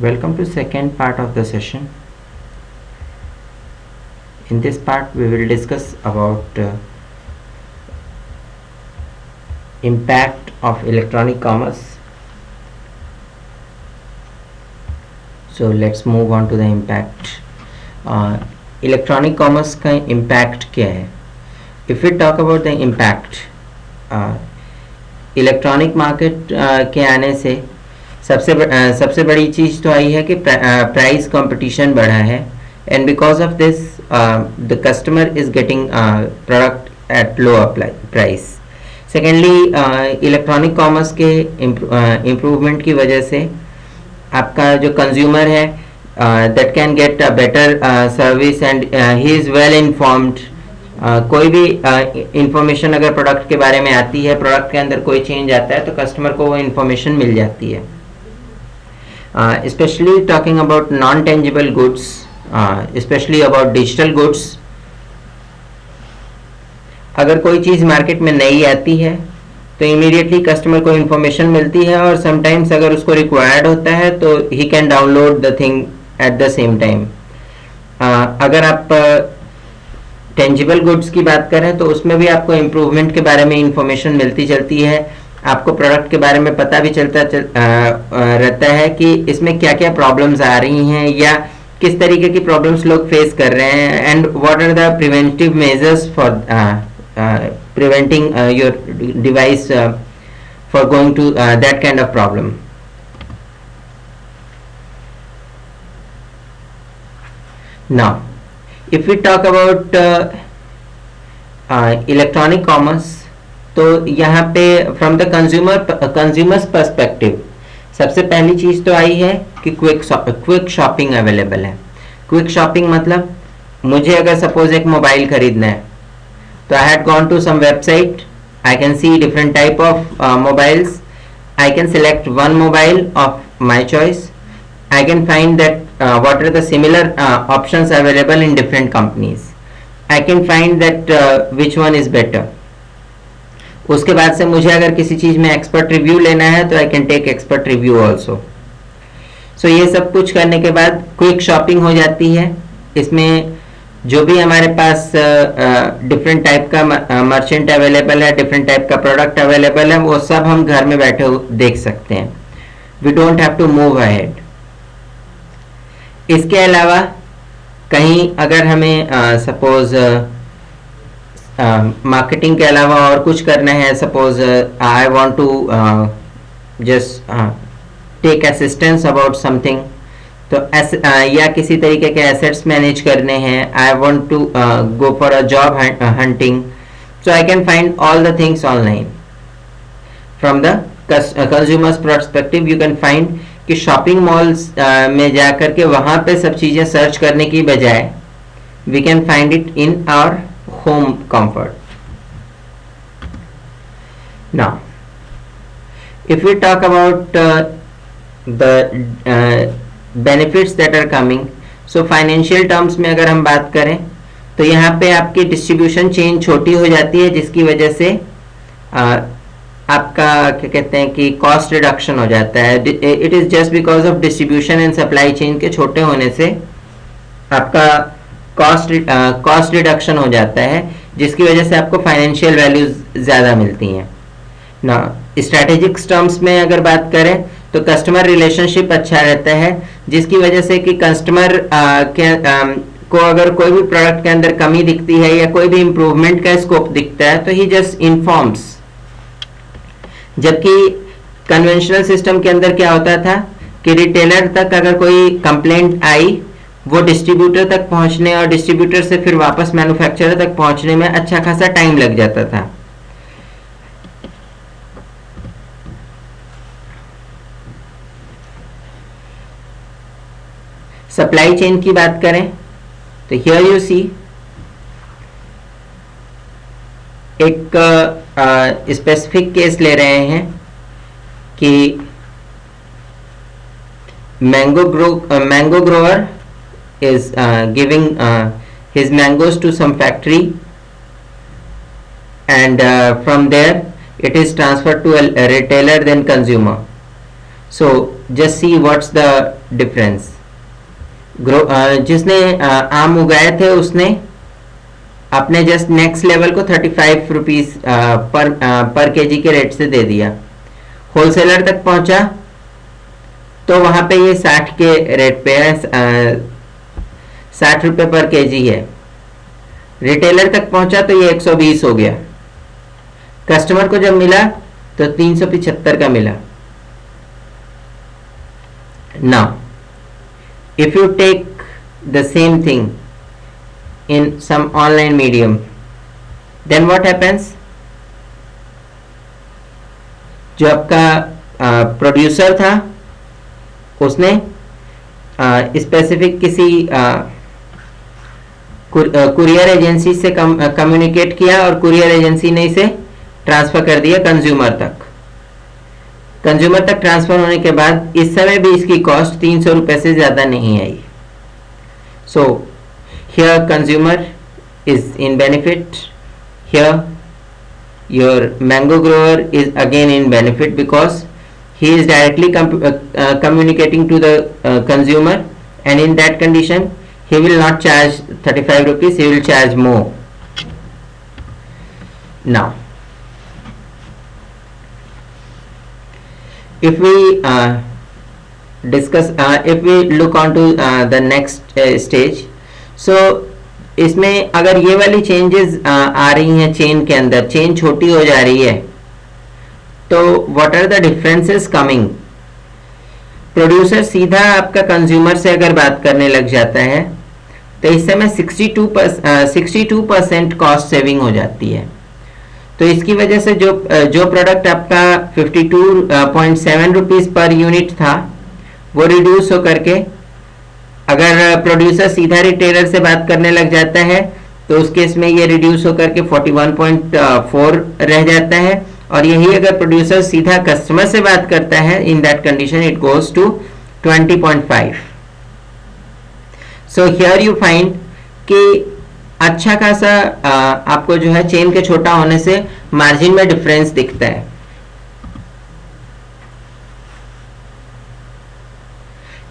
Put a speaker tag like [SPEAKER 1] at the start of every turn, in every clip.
[SPEAKER 1] Welcome to second part of the session. In this part we will discuss about impact of electronic commerce. So let's move on to the impact. Electronic commerce का impact क्या है? If we talk about the impact, electronic market के आने से सबसे बड़ी चीज़ तो आई है कि प्राइस कंपटीशन बढ़ा है, and because of this the customer is getting product at lower price. Secondly, electronic commerce के इम्प्रूवमेंट की वजह से आपका जो कंज्यूमर है that can get a better service and he is well informed. कोई भी इंफॉर्मेशन अगर प्रोडक्ट के बारे में आती है, प्रोडक्ट के अंदर कोई चेंज आता है तो कस्टमर को वो इन्फॉर्मेशन मिल जाती है. Specially talking about non tangible goods, specially about digital goods, अगर कोई चीज़ मार्केट में नई आती है तो इमीडिएटली कस्टमर को इन्फॉर्मेशन मिलती है, और समटाइम्स अगर उसको रिक्वायर्ड होता है तो he can download the thing at the same time. अगर आप टेंजिबल गुड्स की बात करें तो उसमें भी आपको इम्प्रूवमेंट के बारे में इंफॉर्मेशन मिलती चलती है, आपको प्रोडक्ट के बारे में पता भी रहता है कि इसमें क्या क्या प्रॉब्लम्स आ रही हैं या किस तरीके की प्रॉब्लम्स लोग फेस कर रहे हैं, and what are the preventive measures for preventing your device for going to that kind of problem. Now if we talk about electronic commerce, तो यहाँ पे from the consumers perspective सबसे पहली चीज़ तो आई है कि क्विक शॉपिंग अवेलेबल है. क्विक शॉपिंग मतलब मुझे अगर सपोज एक मोबाइल खरीदना है तो I had gone to some website, I can see different type of mobiles, I can select one mobile of my choice, I can find that what are the similar options available in different companies. I can find that which one is better. उसके बाद से मुझे अगर किसी चीज़ में expert review लेना है तो I can take expert review also. So ये सब कुछ करने के बाद क्विक शॉपिंग हो जाती है. इसमें जो भी हमारे पास डिफरेंट टाइप का मर्चेंट अवेलेबल है, डिफरेंट टाइप का प्रोडक्ट अवेलेबल है, वो सब हम घर में बैठे देख सकते हैं. We don't have to move ahead. इसके अलावा कहीं अगर हमें सपोज मार्केटिंग के अलावा और कुछ करना है, suppose I want to just take assistance about something, तो या किसी तरीके के एसेट्स मैनेज करने हैं, I want to go for a job hunting, so I can find all the things online. From the consumers perspective you can find कि shopping malls में जा कर के वहाँ पे सब चीज़ें सर्च करने की बजाय we can find it in our home comfort. Now if we talk about the benefits that are coming, so financial terms में अगर हम बात करें तो यहाँ पे आपकी डिस्ट्रीब्यूशन चेन छोटी हो जाती है, जिसकी वजह से आपका क्या कहते हैं कि कॉस्ट रिडक्शन हो जाता है. It is just because of distribution and supply chain के छोटे होने से आपका कॉस्ट रिडक्शन हो जाता है, जिसकी वजह से आपको फाइनेंशियल वैल्यूज ज़्यादा मिलती हैं. ना स्ट्रैटेजिक टर्म्स में अगर बात करें तो कस्टमर रिलेशनशिप अच्छा रहता है, जिसकी वजह से कि कस्टमर को अगर कोई भी प्रोडक्ट के अंदर कमी दिखती है या कोई भी इम्प्रूवमेंट का स्कोप दिखता है तो ही जस्ट इन्फॉर्म्स. जबकि कन्वेंशनल सिस्टम के अंदर क्या होता था कि रिटेलर तक अगर कोई कंप्लेंट आई, वो डिस्ट्रीब्यूटर तक पहुंचने और डिस्ट्रीब्यूटर से फिर वापस मैन्युफैक्चरर तक पहुंचने में अच्छा खासा टाइम लग जाता था. सप्लाई चेन की बात करें तो हियर यू सी एक स्पेसिफिक केस ले रहे हैं कि mango grower is giving his mangoes to some factory, and from there it is transferred to a retailer then consumer. So just see what's the difference. जिसने आम उगाए थे उसने अपने जस्ट नेक्स्ट लेवल को 35 रुपीज पर केजी के rate से दे दिया। होलसेलर तक पहुंचा तो वहां पे ये 60 के रेट पे है, 60 रुपए पर केजी है। रिटेलर तक पहुंचा तो ये 120 हो गया। कस्टमर को जब मिला तो 375 का मिला। Now if you take the same thing in some online medium, then what happens? जो आपका प्रोड्यूसर था उसने स्पेसिफिक किसी कुरियर एजेंसी से कम्युनिकेट किया और कुरियर एजेंसी ने इसे ट्रांसफर कर दिया कंज्यूमर तक। कंज्यूमर तक ट्रांसफर होने के बाद इस समय भी इसकी कॉस्ट 300 रुपए से ज्यादा नहीं आई। So here consumer is in benefit, here your mango grower is again in benefit because he is directly communicating to the consumer, and in that condition he will not charge 35 rupees, he will charge more. Now if we discuss if we look on to the next stage, so इसमें अगर ये वाली changes आ रही हैं chain के अंदर, chain छोटी हो जा रही है, तो what are the differences coming. Producer सीधा आपका कंज्यूमर से अगर बात करने लग जाता है तो इस समय 62% कॉस्ट सेविंग हो जाती है। तो इसकी वजह से जो प्रोडक्ट आपका 52.7 रुपीज पर यूनिट था वो रिड्यूस होकर के, अगर प्रोड्यूसर सीधा रिटेलर से बात करने लग जाता है तो उस केस में ये रिड्यूस होकर के 41.4 रह जाता है। और यही अगर प्रोड्यूसर सीधा कस्टमर से बात करता है, in that condition it goes to 20.5। So here you find कि अच्छा खासा आपको जो है चेन के छोटा होने से मार्जिन में डिफरेंस दिखता है।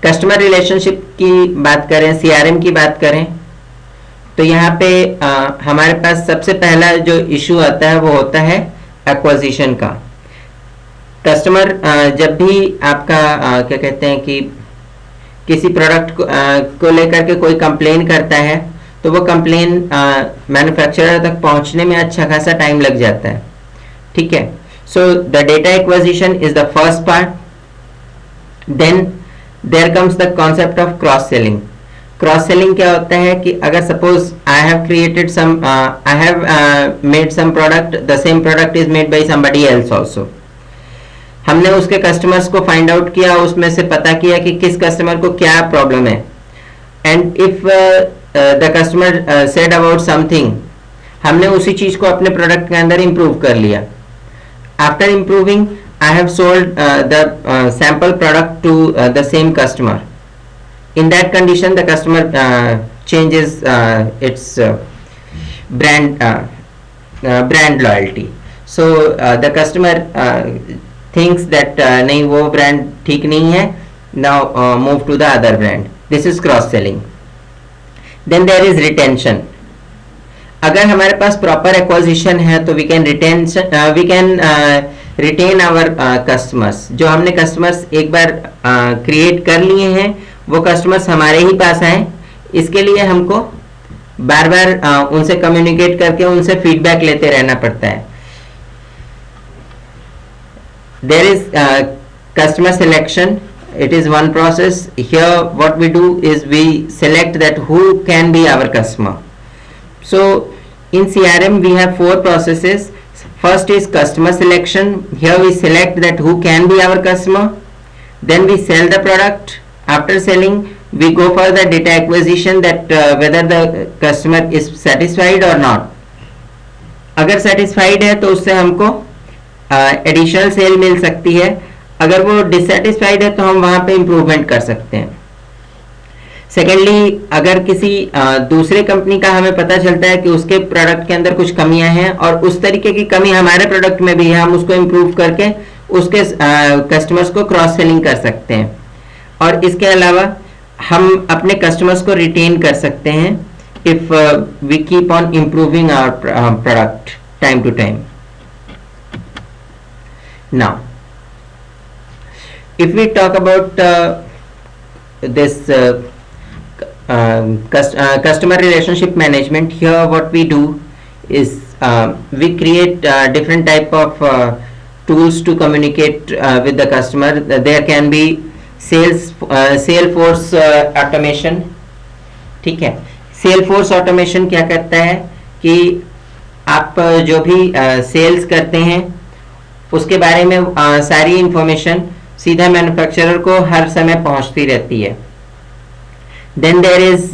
[SPEAKER 1] कस्टमर रिलेशनशिप की बात करें, सीआरएम की बात करें, तो यहाँ पे हमारे पास सबसे पहला जो इशू आता है वो होता है एक्विजिशन का। कस्टमर जब भी आपका क्या कहते हैं कि किसी प्रोडक्ट को लेकर के कोई कंप्लेन करता है तो वो कंप्लेन मैन्युफैक्चरर तक पहुंचने में अच्छा खासा टाइम लग जाता है। ठीक है, so the data acquisition is the first part. Then there comes the concept of cross selling. Cross selling क्या होता है कि अगर suppose I have created some I have made some product, the same product is made by somebody else also. हमने उसके customers को find out किया, उसमें से पता किया कि किस कस्टमर को क्या प्रॉब्लम है, and if the customer said about something, हमने उसी चीज को अपने प्रोडक्ट के अंदर इंप्रूव कर लिया। After improving I have sold the sample product to the same customer. In that condition, the customer changes its brand loyalty. So the customer thinks that नहीं वो brand ठीक नहीं है, now move to the other brand. This is cross selling. Then there is retention. अगर हमारे पास proper acquisition है तो we can retain our customers. जो हमने customers एक बार create कर लिए हैं वो कस्टमर्स हमारे ही पास आए, इसके लिए हमको बार बार उनसे कम्युनिकेट करके उनसे फीडबैक लेते रहना पड़ता है। There is customer selection, it is one process. Here what we do is we select that who can be our customer. So in CRM we have 4 processes. First is customer selection. Here we select that who can be our customer. Then we sell the product. After selling, we go for the data acquisition that whether the customer is satisfied or not. अगर satisfied है तो उससे हमको additional sale मिल सकती है, अगर वो dissatisfied है तो हम वहाँ पे improvement कर सकते हैं। Secondly, अगर किसी दूसरे कंपनी का हमें पता चलता है कि उसके प्रोडक्ट के अंदर कुछ कमियां हैं और उस तरीके की कमी हमारे प्रोडक्ट में भी है, हम उसको इम्प्रूव करके उसके कस्टमर्स को क्रॉस सेलिंग कर सकते हैं। और इसके अलावा हम अपने कस्टमर्स को रिटेन कर सकते हैं if we keep on improving our product time to time. Now if we talk about this customer relationship management, here what we do is we create different type of tools to communicate with the customer. There can be Salesforce automation, ठीक है। Salesforce automation क्या करता है कि आप जो भी sales करते हैं उसके बारे में सारी इंफॉर्मेशन सीधा मैन्युफैक्चरर को हर समय पहुंचती रहती है। Then there is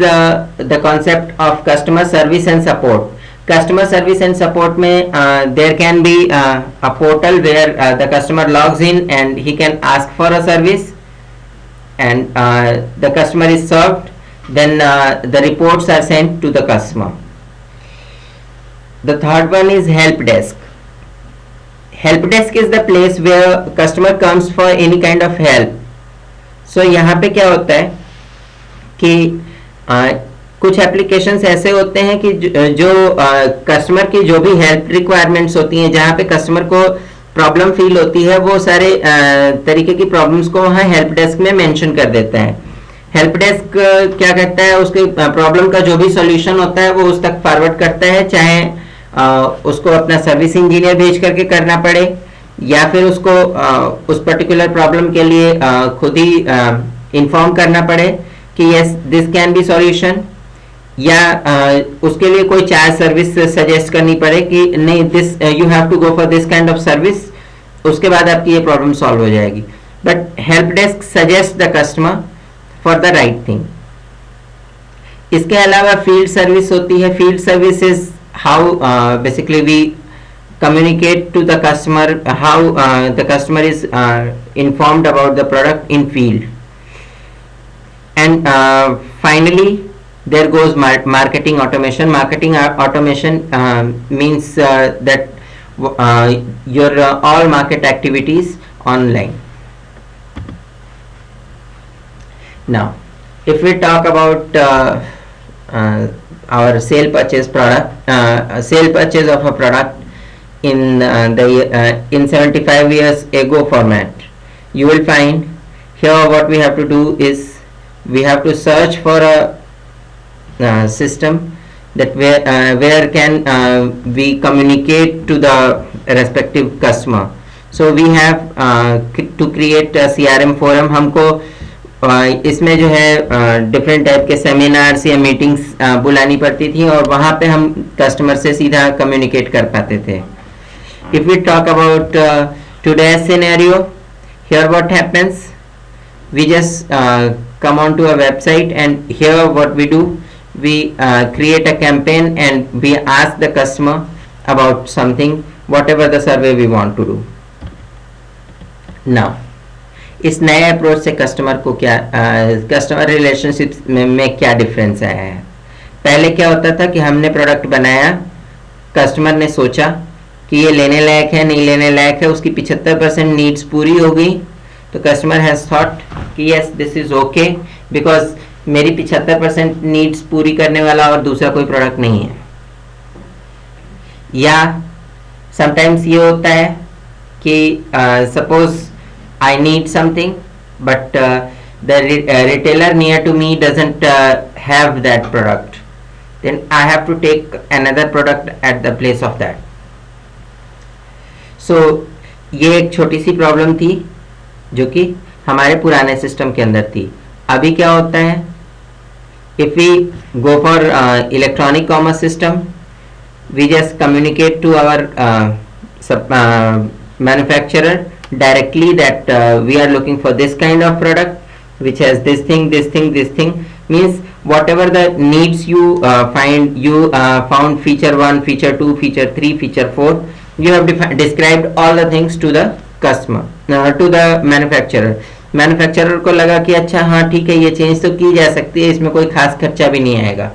[SPEAKER 1] the concept of customer service and support. Customer service and support में there can be a portal where the customer logs in and he can ask for a service and the customer is served, then the reports are sent to the customer. The third one is help desk. Help desk is the place where customer comes for any kind of help. So यहाँ पे क्या होता है कि कुछ applications ऐसे होते हैं कि जो कस्टमर की जो भी हेल्प रिक्वायरमेंट्स होती हैं, जहाँ पे कस्टमर को प्रॉब्लम फील होती है, वो सारे तरीके की प्रॉब्लम्स को वहाँ हेल्प डेस्क में मेंशन कर देता है। हेल्प डेस्क क्या करता है, उसके प्रॉब्लम का जो भी सॉल्यूशन होता है वो उस तक फॉरवर्ड करता है, चाहे उसको अपना सर्विस इंजीनियर भेज करके करना पड़े या फिर उसको उस पर्टिकुलर प्रॉब्लम के लिए खुद ही इन्फॉर्म करना पड़े कि yes this can be solution, या उसके लिए कोई चार्ज सर्विस सजेस्ट करनी पड़े कि नहीं this you have to go for this kind of service, उसके बाद आपकी ये प्रॉब्लम सॉल्व हो जाएगी। But help desk suggest the customer for the right thing. इसके अलावा फील्ड सर्विस होती है। Field service is how basically we communicate to the customer, how the customer is informed about the product in field. And finally there goes marketing automation. Marketing automation means that your all market activities online. Now if we talk about our sale purchase of a product in in 75 years ago format, you will find here what we have to do is we have to search for a system that where can we communicate to the respective customer. So we have to create a CRM forum. हमको इसमें जो है different type के seminars या meetings बुलानी पड़ती थी और वहाँ पे हम कस्टमर से सीधा कम्युनिकेट कर पाते थे। If we talk about today's scenario, here what happens, we just come on to a website, and here what we do, we create a campaign and we ask the customer about something, whatever the survey we want to do. Now इस नए approach से customer को क्या customer relationship में क्या difference आया है। पहले क्या होता था कि हमने प्रोडक्ट बनाया, कस्टमर ने सोचा कि ये लेने लायक है नहीं लेने लायक है, उसकी 75% नीड्स पूरी हो गई तो कस्टमर हैज थॉट कि yes this is okay because मेरी 75% नीड्स पूरी करने वाला और दूसरा कोई प्रोडक्ट नहीं है। या समटाइम्स ये होता है कि suppose I need something, but the retailer near to me doesn't have that product. Then I have to take another product at the place of that. So ये एक छोटी सी प्रॉब्लम थी जो कि हमारे पुराने सिस्टम के अंदर थी। अभी क्या होता है, if we go for electronic commerce system, we just communicate to our manufacturer directly that we are looking for this kind of product which has this thing, means whatever the needs you found feature 1, feature 2, feature 3, feature 4, you have described all the things to the customer, to the manufacturer को लगा कि अच्छा हाँ ठीक है ये change तो की जा सकती है, इसमें कोई खास खर्चा भी नहीं आएगा।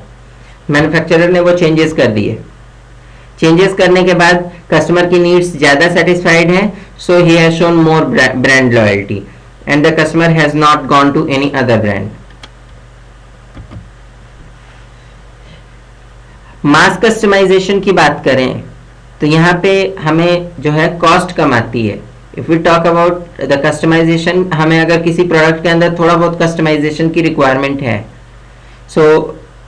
[SPEAKER 1] मैन्युफैक्चरर ने वो चेंजेस कर दिए। चेंजेस करने के बाद कस्टमर की नीड्स ज़्यादा सेटिस्फाइड हैं, so he has shown more brand loyalty and the customer has not gone to any other brand. Mass customisation की बात करें तो यहाँ पे हमें जो है कॉस्ट कम आती है। If we talk about the customization, हमें अगर किसी प्रोडक्ट के अंदर थोड़ा बहुत कस्टमाइजेशन की रिक्वायरमेंट है, so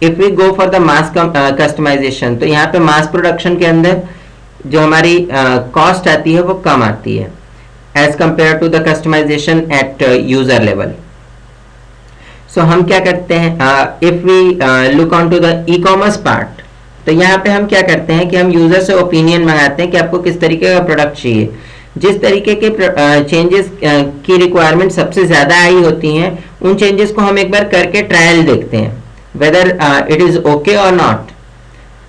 [SPEAKER 1] if we go for the mass customization, तो यहाँ पे मास प्रोडक्शन के अंदर जो हमारी कॉस्ट आती है वो कम आती है as compared to the customisation at user level. So हम क्या करते हैं, if we look on to the e commerce part, तो यहाँ पे हम क्या करते हैं कि हम यूजर से ओपिनियन मंगाते हैं कि आपको किस तरीके का प्रोडक्ट चाहिए। जिस तरीके के चेंजेस की रिक्वायरमेंट सबसे ज़्यादा आई होती हैं, उन चेंजेस को हम एक बार करके ट्रायल देखते हैं वेदर इट इज़ ओके और नॉट।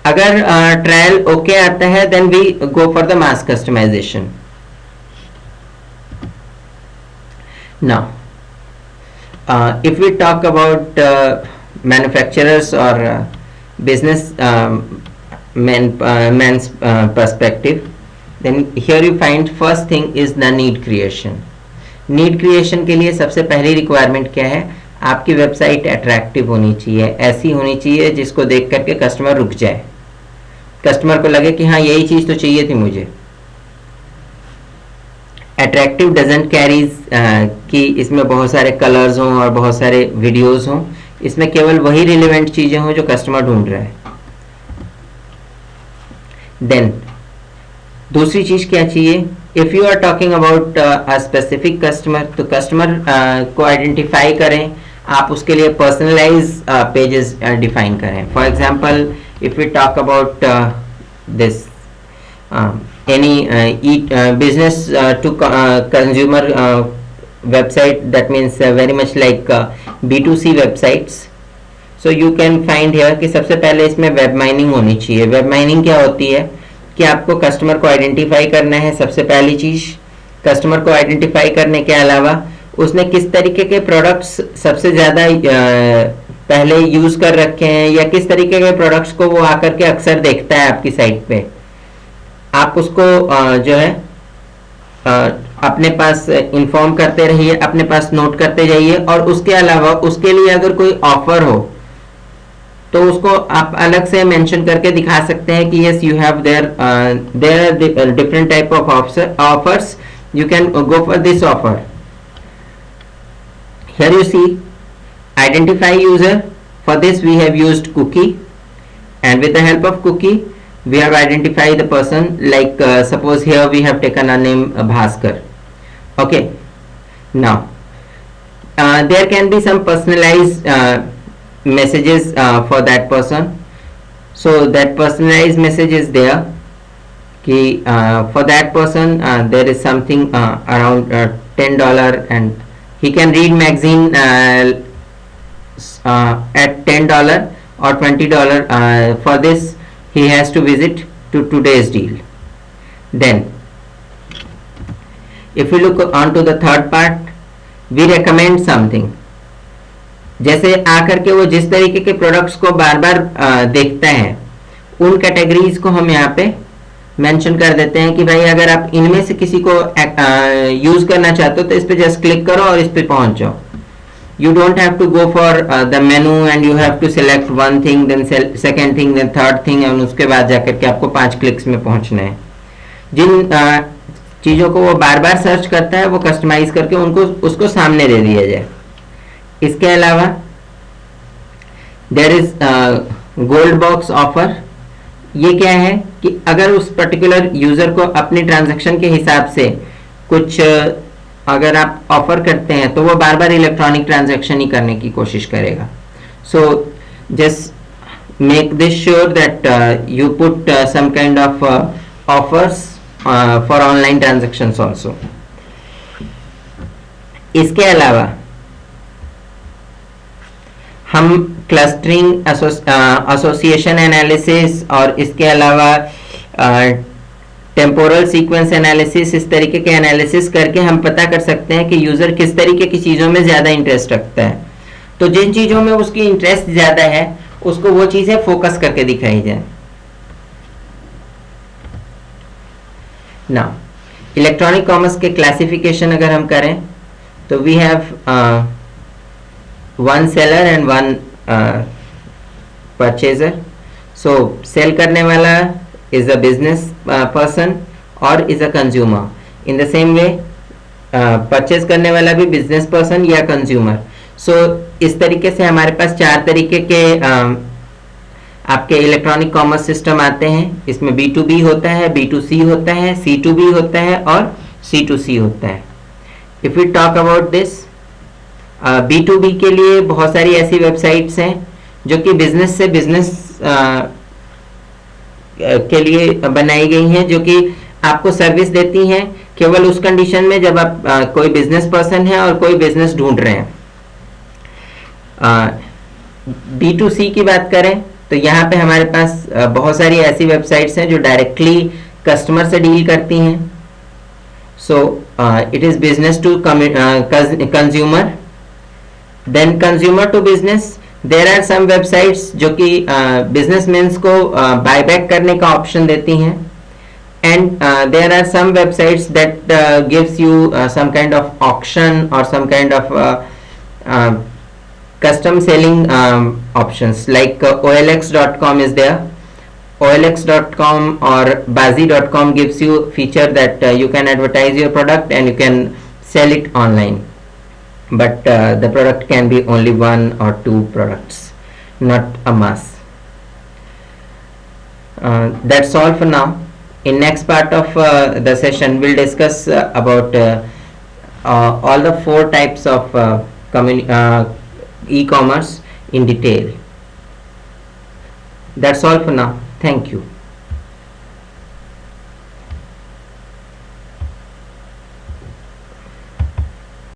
[SPEAKER 1] अगर ट्रायल ओके आता है then we go for the mass customization. Now if we talk about manufacturers और business man's perspective, then here you find first thing is the need creation. Need creation के लिए सबसे पहली requirement क्या है, आपकी वेबसाइट अट्रैक्टिव होनी चाहिए, ऐसी होनी चाहिए जिसको देख करके कस्टमर रुक जाए, कस्टमर को लगे कि हाँ यही चीज़ तो चाहिए थी मुझे। अट्रैक्टिव डजंट कैरीज कि इसमें बहुत सारे कलर्स हों और बहुत सारे वीडियोस हों, इसमें केवल वही रिलेवेंट चीजें हों जो कस्टमर ढूंढ रहा है। देन दूसरी चीज क्या चाहिए, if you are talking about a specific customer, तो कस्टमर को आइडेंटिफाई करें, आप उसके लिए पर्सनलाइज पेजेस डिफाइन करें। For example if we talk about this any business to consumer website, that means very much like B2C websites, so you can find here कि सबसे पहले इसमें वेब माइनिंग होनी चाहिए। वेब माइनिंग क्या होती है कि आपको कस्टमर को आइडेंटिफाई करना है। सबसे पहली चीज, कस्टमर को आइडेंटिफाई करने के अलावा उसने किस तरीके के प्रोडक्ट्स सबसे ज़्यादा पहले यूज़ कर रखे हैं या किस तरीके के प्रोडक्ट्स को वो आकर के अक्सर देखता है आपकी साइट पे, आप उसको जो है अपने पास इन्फॉर्म करते रहिए, अपने पास नोट करते जाइए। और उसके अलावा उसके लिए अगर कोई ऑफर हो तो उसको आप अलग से मेंशन करके दिखा सकते हैं कि yes you have there different type of offers, you can go for this offer. Here you see identify user, for this we have used cookie and with the help of cookie we have identified the person, like suppose here we have taken a name Bhaskar. Okay, now there can be some personalized messages for that person, so that personalized message is there ki for that person there is something around $10 and he can read magazine at $10 or $20. For this he has to visit to today's deal. Then if we look on to the third part, we recommend something. जैसे आकर के वो जिस तरीके के products को बार बार देखता है, उन कैटेगरीज को हम यहाँ पे मेंशन कर देते हैं कि भाई अगर आप इनमें से किसी को यूज करना चाहते हो तो इस पे जस्ट क्लिक करो और इस पे पहुंच जाओ। You don't have to go for the menu and you have to select one thing, then second thing, then third thing, और उसके बाद जाकर के आपको 5 क्लिक्स में पहुंचना है। जिन चीज़ों को वो बार बार सर्च करता है वो कस्टमाइज करके उनको उसको सामने दे दिया जाए। इसके अलावा there is gold box offer. ये क्या है कि अगर उस पर्टिकुलर यूजर को अपनी ट्रांजैक्शन के हिसाब से कुछ अगर आप ऑफर करते हैं तो वो बार बार इलेक्ट्रॉनिक ट्रांजैक्शन ही करने की कोशिश करेगा। So just make this sure that you put some kind of offers for online transactions also. इसके अलावा हम क्लस्टरिंग, एसोसिएशन एनालिसिस और इसके अलावा टेम्पोरल सीक्वेंस एनालिसिस, इस तरीके के एनालिसिस करके हम पता कर सकते हैं कि यूजर किस तरीके की चीज़ों में ज़्यादा इंटरेस्ट रखता है। तो जिन चीज़ों में उसकी इंटरेस्ट ज़्यादा है उसको वो चीज़ें फोकस करके दिखाई जाए। ना इलेक्ट्रॉनिक कॉमर्स के क्लासिफिकेशन अगर हम करें तो we have one seller and one purchaser. So sale करने वाला इज अ बिजनेस पर्सन और is a consumer. In the same way purchase करने वाला भी बिजनेस पर्सन या कंज्यूमर. सो इस तरीके से हमारे पास 4 तरीके के आपके इलेक्ट्रॉनिक कॉमर्स सिस्टम आते हैं. इसमें B2B होता है, B2C होता है, C2B होता है और C2C होता है. If we talk about this B2B के लिए बहुत सारी ऐसी वेबसाइट्स हैं जो कि बिजनेस से बिजनेस के लिए बनाई गई हैं, जो कि आपको सर्विस देती हैं केवल उस कंडीशन में जब आप कोई बिजनेस पर्सन है और कोई बिजनेस ढूंढ रहे हैं. B2C की बात करें तो यहाँ पे हमारे पास बहुत सारी ऐसी वेबसाइट्स हैं जो डायरेक्टली कस्टमर से डील करती हैं. So it is business to consumer, then consumer to business. There are some websites जो कि बिजनेसमैन्स को बायबैक करने का ऑप्शन देती हैं. And there are some websites that gives you some kind of auction or some kind of custom selling options, like OLX.com is there. OLX.com or Bazi.com gives you feature that you can advertise your product and you can sell it online, but the product can be only 1 or 2 products, not a mass. That's all for now. In next part of the session we'll discuss about all the 4 types of e-commerce in detail. That's all for now. Thank you.